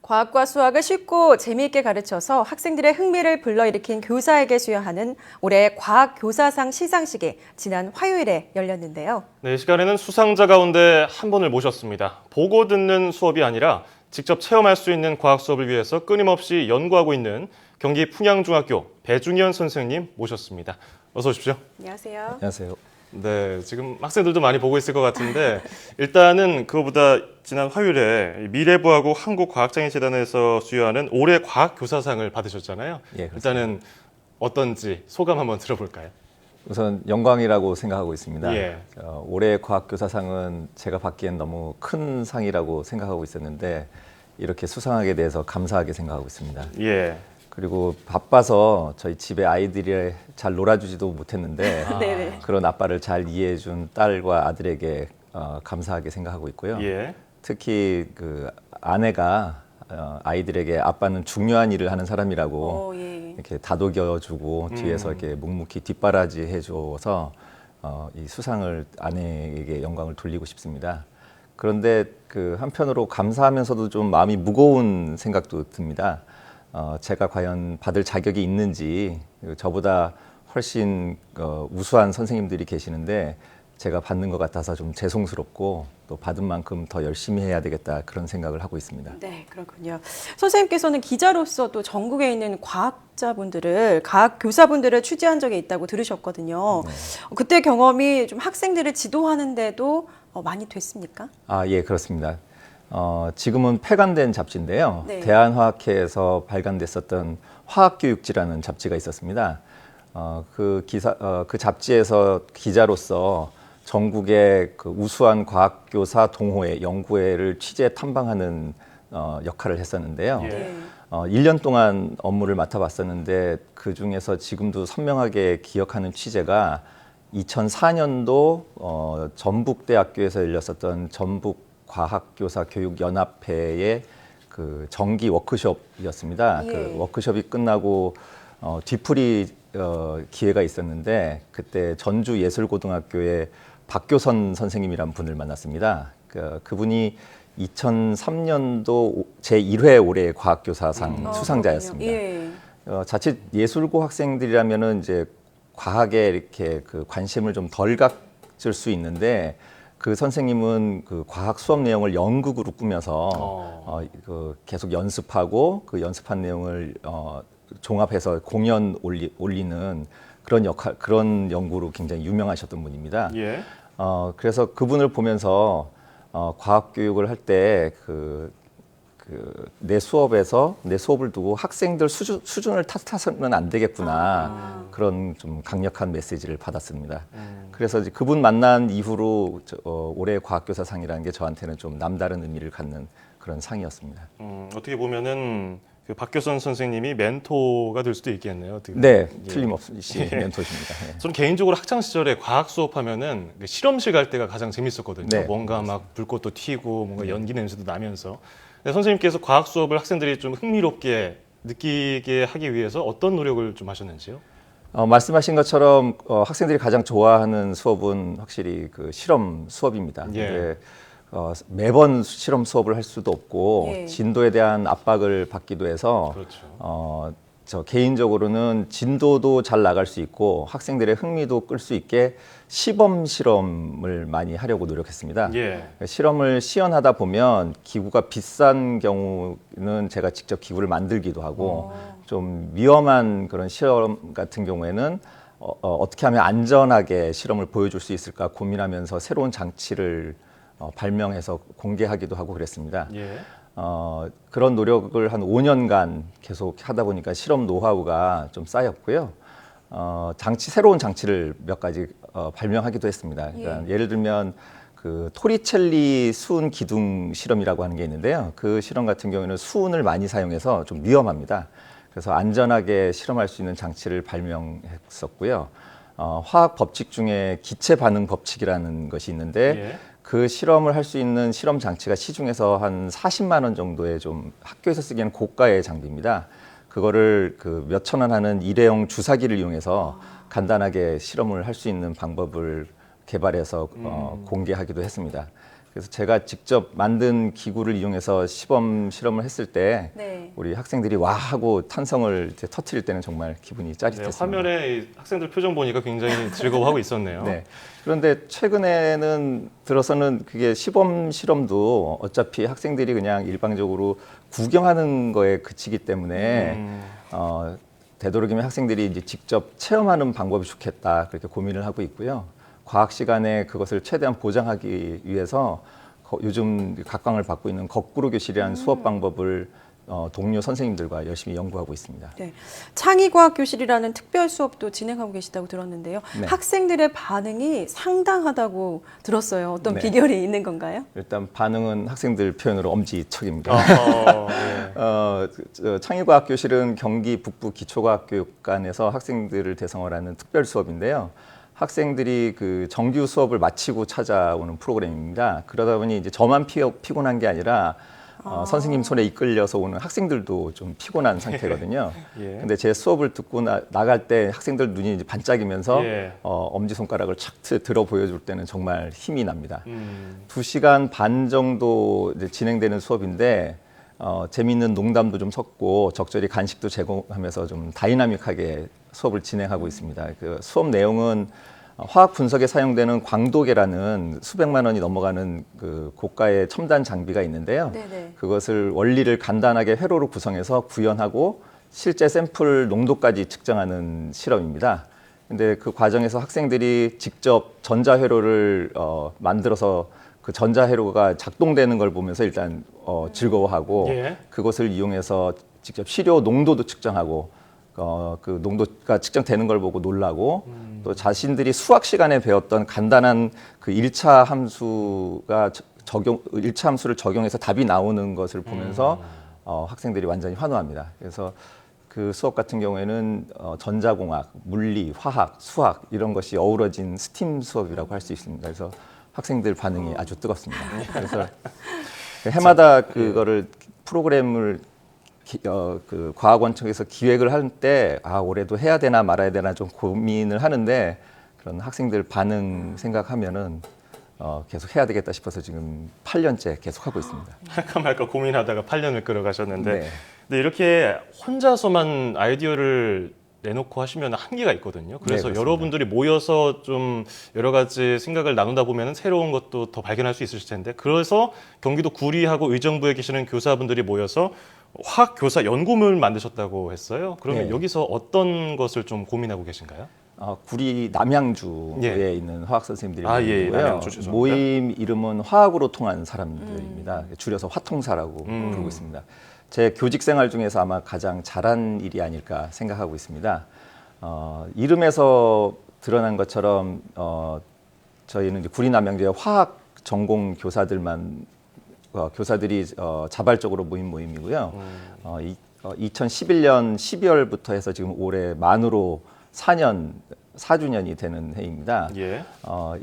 과학과 수학을 쉽고 재미있게 가르쳐서 학생들의 흥미를 불러일으킨 교사에게 수여하는 올해 과학교사상 시상식이 지난 화요일에 열렸는데요. 네, 이 시간에는 수상자 가운데 한 분을 모셨습니다. 보고 듣는 수업이 아니라 직접 체험할 수 있는 과학 수업을 위해서 끊임없이 연구하고 있는 경기 풍양중학교 배중현 선생님 모셨습니다. 어서 오십시오. 안녕하세요. 안녕하세요. 네, 지금 학생들도 많이 보고 있을 것 같은데 일단은 그거보다 지난 화요일에 미래부하고 한국과학장애재단에서 수여하는 올해 과학교사상을 받으셨잖아요. 예, 그렇습니다. 일단은 어떤지 소감 한번 들어볼까요? 우선 영광이라고 생각하고 있습니다. 예. 올해 과학교사상은 제가 받기엔 너무 큰 상이라고 생각하고 있었는데 이렇게 수상하게 돼서 감사하게 생각하고 있습니다. 예. 그리고 바빠서 저희 집에 아이들이 잘 놀아주지도 못했는데 네네. 그런 아빠를 잘 이해해준 딸과 아들에게 감사하게 생각하고 있고요. 예. 특히 그 아내가 아이들에게 아빠는 중요한 일을 하는 사람이라고 예. 이렇게 다독여주고 뒤에서 이렇게 묵묵히 뒷바라지 해줘서 이 수상을 아내에게 영광을 돌리고 싶습니다. 그런데 그 한편으로 감사하면서도 좀 마음이 무거운 생각도 듭니다. 제가 과연 받을 자격이 있는지, 저보다 훨씬 우수한 선생님들이 계시는데 제가 받는 것 같아서 좀 죄송스럽고 또 받은 만큼 더 열심히 해야 되겠다 그런 생각을 하고 있습니다. 네, 그렇군요. 선생님께서는 기자로서 또 전국에 있는 과학자분들을, 과학교사분들을 취재한 적이 있다고 들으셨거든요. 네. 그때 경험이 좀 학생들을 지도하는데도 많이 됐습니까? 예, 그렇습니다. 지금은 폐간된 잡지인데요. 네. 대한화학회에서 발간됐었던 화학교육지라는 잡지가 있었습니다. 그 잡지에서 기자로서 전국의 그 우수한 과학교사 동호회, 연구회를 취재 탐방하는 역할을 했었는데요. 예. 1년 동안 업무를 맡아봤었는데 그 중에서 지금도 선명하게 기억하는 취재가 2004년도 전북대학교에서 열렸었던 전북과학교사교육연합회의 그 정기 워크숍이었습니다. 예. 그 워크숍이 끝나고 뒤풀이 기회가 있었는데 그때 전주예술고등학교의 박교선 선생님이란 분을 만났습니다. 그분이 2003년도 제1회 올해 과학교사상 수상자였습니다. 예. 자칫 예술고 학생들이라면은 이제 과학에 이렇게 그 관심을 좀 덜 갖을 수 있는데 그 선생님은 그 과학 수업 내용을 연극으로 꾸며서 계속 연습하고 그 연습한 내용을 종합해서 공연 올리는 그런 그런 연구로 굉장히 유명하셨던 분입니다. 예. 그래서 그분을 보면서 과학 교육을 할 때 내 수업을 두고 학생들 수준을 탓해서는 안 되겠구나. 그런 좀 강력한 메시지를 받았습니다. 그래서 이제 그분 만난 이후로 올해 과학교사상이라는 게 저한테는 좀 남다른 의미를 갖는 그런 상이었습니다. 어떻게 보면은 그 박교선 선생님이 멘토가 될 수도 있겠네요. 어떻게 네, 보면. 예. 틀림없이 멘토십니다. 네. 저는 개인적으로 학창 시절에 과학 수업하면은 실험실 갈 때가 가장 재밌었거든요. 네, 뭔가 막 불꽃도 튀고 뭔가 연기 냄새도 나면서. 근데 선생님께서 과학 수업을 학생들이 좀 흥미롭게 느끼게 하기 위해서 어떤 노력을 좀 하셨는지요? 말씀하신 것처럼 학생들이 가장 좋아하는 수업은 확실히 그 실험 수업입니다. 예. 근데 매번 실험 수업을 할 수도 없고 예. 진도에 대한 압박을 받기도 해서 그렇죠. 저 개인적으로는 진도도 잘 나갈 수 있고 학생들의 흥미도 끌 수 있게 시범 실험을 많이 하려고 노력했습니다. 예. 실험을 시연하다 보면 기구가 비싼 경우는 제가 직접 기구를 만들기도 하고 좀 위험한 그런 실험 같은 경우에는 어떻게 하면 안전하게 실험을 보여줄 수 있을까 고민하면서 새로운 장치를 발명해서 공개하기도 하고 그랬습니다. 예. 그런 노력을 한 5년간 계속 하다 보니까 실험 노하우가 좀 쌓였고요. 새로운 장치를 몇 가지 발명하기도 했습니다. 그러니까 예를 들면 그 토리첼리 수은 기둥 실험이라고 하는 게 있는데요. 그 실험 같은 경우에는 수은을 많이 사용해서 좀 위험합니다. 그래서 안전하게 실험할 수 있는 장치를 발명했었고요. 화학 법칙 중에 기체 반응 법칙이라는 것이 있는데 예. 그 실험을 할 수 있는 실험 장치가 시중에서 한 40만 원 정도의 좀 학교에서 쓰기에는 고가의 장비입니다. 그거를 그 몇천 원 하는 일회용 주사기를 이용해서 간단하게 실험을 할 수 있는 방법을 개발해서 공개하기도 했습니다. 그래서 제가 직접 만든 기구를 이용해서 시범 실험을 했을 때 네. 우리 학생들이 와 하고 탄성을 이제 터뜨릴 때는 정말 기분이 네, 짜릿했습니다. 화면에 이 학생들 표정 보니까 굉장히 즐거워하고 있었네요. 네. 그런데 최근에는 들어서는 그게 시범 실험도 어차피 학생들이 그냥 일방적으로 구경하는 거에 그치기 때문에 되도록이면 학생들이 이제 직접 체험하는 방법이 좋겠다 그렇게 고민을 하고 있고요. 과학 시간에 그것을 최대한 보장하기 위해서 요즘 각광을 받고 있는 거꾸로 교실이라는 수업 방법을 동료 선생님들과 열심히 연구하고 있습니다. 네. 창의과학교실이라는 특별 수업도 진행하고 계시다고 들었는데요. 네. 학생들의 반응이 상당하다고 들었어요. 어떤 네. 비결이 있는 건가요? 일단 반응은 학생들 표현으로 엄지척입니다. 네. 창의과학교실은 경기 북부 기초과학교육관에서 학생들을 대상으로 하는 특별 수업인데요. 학생들이 그 정규 수업을 마치고 찾아오는 프로그램입니다. 그러다 보니 이제 저만 피곤한 게 아니라 선생님 손에 이끌려서 오는 학생들도 좀 피곤한 상태거든요. 예. 근데 제 수업을 듣고 나갈 때 학생들 눈이 이제 반짝이면서 예. 엄지손가락을 착 들어 보여줄 때는 정말 힘이 납니다. 2시간 반 정도 이제 진행되는 수업인데 재미있는 농담도 좀 섞고 적절히 간식도 제공하면서 좀 다이나믹하게 수업을 진행하고 있습니다. 그 수업 내용은 화학 분석에 사용되는 광도계라는 수백만 원이 넘어가는 그 고가의 첨단 장비가 있는데요. 네네. 그것을 원리를 간단하게 회로로 구성해서 구현하고 실제 샘플 농도까지 측정하는 실험입니다. 근데 그 과정에서 학생들이 직접 전자회로를 만들어서 그 전자회로가 작동되는 걸 보면서 일단 즐거워하고 예. 그것을 이용해서 직접 시료 농도도 측정하고 그 농도가 측정되는 걸 보고 놀라고 또 자신들이 수학 시간에 배웠던 간단한 그 1차 함수가 1차 함수를 적용해서 답이 나오는 것을 보면서 학생들이 완전히 환호합니다. 그래서 그 수업 같은 경우에는 전자공학, 물리, 화학, 수학 이런 것이 어우러진 스팀 수업이라고 할 수 있습니다. 그래서 학생들 반응이 아주 뜨겁습니다. 그래서 해마다 그거를 프로그램을 그 과학원 측에서 기획을 할 때 올해도 해야 되나 말아야 되나 좀 고민을 하는데 그런 학생들 반응 생각하면은 계속 해야 되겠다 싶어서 지금 8년째 계속 하고 있습니다. 할까 말까 고민하다가 8년을 끌어가셨는데 네. 근데 이렇게 혼자서만 아이디어를 내놓고 하시면 한계가 있거든요. 그래서 그렇습니다. 여러분들이 모여서 좀 여러 가지 생각을 나누다 보면 새로운 것도 더 발견할 수 있으실 텐데 그래서 경기도 구리하고 의정부에 계시는 교사분들이 모여서 화학 교사 연구문을 만드셨다고 했어요. 그러면 네. 여기서 어떤 것을 좀 고민하고 계신가요? 구리 남양주에 예. 있는 화학 선생님들이 예, 모이고요. 남양주 죄송합니다. 모임 이름은 화학으로 통한 사람들입니다. 줄여서 화통사라고 부르고 있습니다. 제 교직 생활 중에서 아마 가장 잘한 일이 아닐까 생각하고 있습니다. 이름에서 드러난 것처럼 저희는 이제 구리 남양주의 화학 전공 교사들이 자발적으로 모인 모임이고요. 2011년 12월부터 해서 지금 올해 만으로 4주년이 되는 해입니다. 예.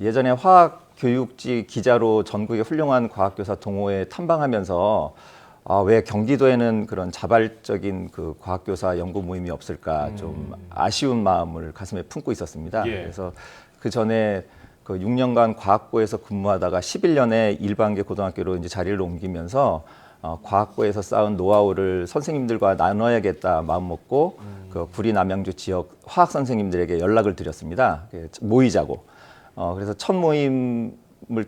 예전에 화학교육지 기자로 전국의 훌륭한 과학교사 동호회 탐방하면서 왜 경기도에는 그런 자발적인 그 과학교사 연구 모임이 없을까 좀 아쉬운 마음을 가슴에 품고 있었습니다. 예. 그래서 그 전에 그 6년간 과학고에서 근무하다가 11년에 일반계 고등학교로 이제 자리를 옮기면서 과학고에서 쌓은 노하우를 선생님들과 나눠야겠다 마음 먹고 그 구리 남양주 지역 화학 선생님들에게 연락을 드렸습니다. 모이자고. 그래서 첫 모임을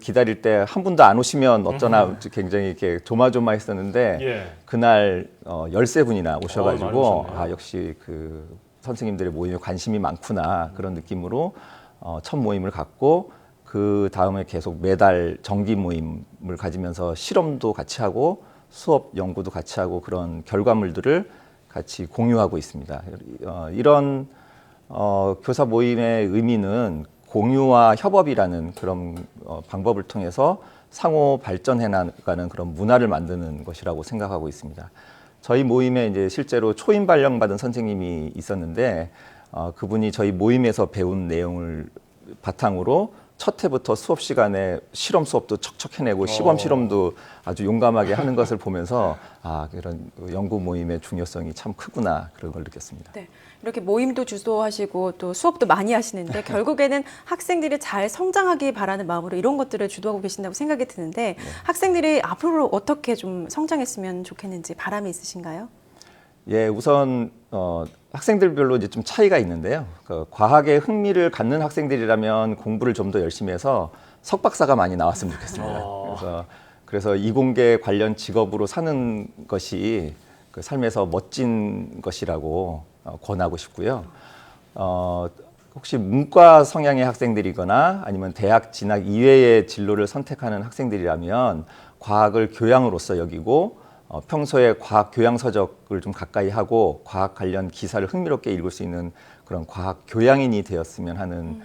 기다릴 때 한 분도 안 오시면 어쩌나 굉장히 이렇게 조마조마했었는데 예. 그날 13분이나 많이 오셔가지고 오셨네요. 역시 그 선생님들의 모임에 관심이 많구나 그런 느낌으로 첫 모임을 갖고 그 다음에 계속 매달 정기 모임을 가지면서 실험도 같이 하고 수업 연구도 같이 하고 그런 결과물들을 같이 공유하고 있습니다. 이런 교사 모임의 의미는 공유와 협업이라는 그런 방법을 통해서 상호 발전해 나가는 그런 문화를 만드는 것이라고 생각하고 있습니다. 저희 모임에 이제 실제로 초임 발령받은 선생님이 있었는데 그분이 저희 모임에서 배운 내용을 바탕으로 첫 해부터 수업 시간에 실험 수업도 척척 해내고 시범 실험도 아주 용감하게 하는 것을 보면서 아, 이런 연구 모임의 중요성이 참 크구나 그런 걸 느꼈습니다. 네, 이렇게 모임도 주도하시고 또 수업도 많이 하시는데 결국에는 학생들이 잘 성장하기 바라는 마음으로 이런 것들을 주도하고 계신다고 생각이 드는데 학생들이 앞으로 어떻게 좀 성장했으면 좋겠는지 바람이 있으신가요? 예, 우선 학생들별로 이제 좀 차이가 있는데요. 그 과학에 흥미를 갖는 학생들이라면 공부를 좀 더 열심히 해서 석박사가 많이 나왔으면 좋겠습니다. 그래서 이공계 관련 직업으로 사는 것이 그 삶에서 멋진 것이라고 권하고 싶고요. 혹시 문과 성향의 학생들이거나 아니면 대학 진학 이외의 진로를 선택하는 학생들이라면 과학을 교양으로서 여기고 평소에 과학 교양 서적을 좀 가까이 하고 과학 관련 기사를 흥미롭게 읽을 수 있는 그런 과학 교양인이 되었으면 하는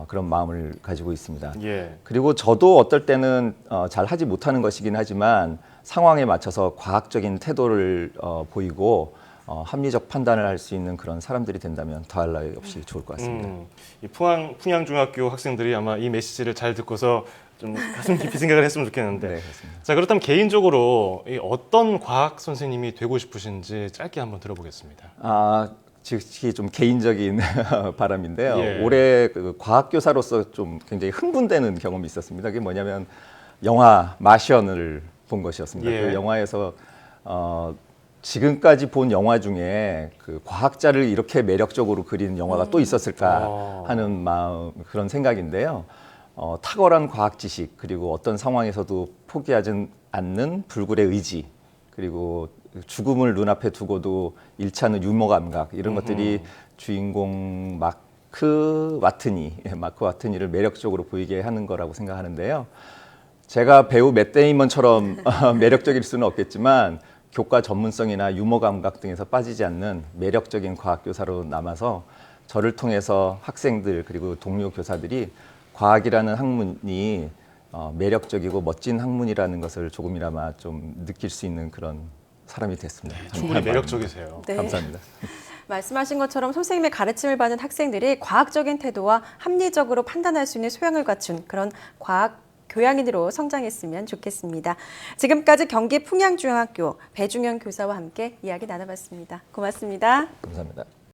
그런 마음을 가지고 있습니다. 예. 그리고 저도 어떨 때는 잘 하지 못하는 것이긴 하지만 상황에 맞춰서 과학적인 태도를 보이고 합리적 판단을 할 수 있는 그런 사람들이 된다면 더할 나위 없이 좋을 것 같습니다. 이 풍양중학교 학생들이 아마 이 메시지를 잘 듣고서 좀 가슴 깊이 생각을 했으면 좋겠는데. 네, 그렇습니다. 자, 그렇다면 개인적으로 이 어떤 과학 선생님이 되고 싶으신지 짧게 한번 들어보겠습니다. 즉시 좀 개인적인 바람인데요. 예. 올해 그 과학교사로서 좀 굉장히 흥분되는 경험이 있었습니다. 그게 뭐냐면 영화 마션을 본 것이었습니다. 예. 그 영화에서 지금까지 본 영화 중에 그 과학자를 이렇게 매력적으로 그리는 영화가 또 있었을까 하는 마음, 그런 생각인데요. 탁월한 과학 지식, 그리고 어떤 상황에서도 포기하지 않는 불굴의 의지, 그리고 죽음을 눈앞에 두고도 잃지 않는 유머 감각, 이런 것들이 주인공 마크 와트니를 매력적으로 보이게 하는 거라고 생각하는데요. 제가 배우 맷 데이먼처럼 매력적일 수는 없겠지만 교과 전문성이나 유머 감각 등에서 빠지지 않는 매력적인 과학교사로 남아서 저를 통해서 학생들 그리고 동료 교사들이 과학이라는 학문이 매력적이고 멋진 학문이라는 것을 조금이나마 좀 느낄 수 있는 그런 사람이 됐습니다. 충분히 매력적이세요. 네. 감사합니다. 말씀하신 것처럼 선생님의 가르침을 받은 학생들이 과학적인 태도와 합리적으로 판단할 수 있는 소양을 갖춘 그런 과학 교양인으로 성장했으면 좋겠습니다. 지금까지 경기 풍양중학교 배중현 교사와 함께 이야기 나눠봤습니다. 고맙습니다. 감사합니다.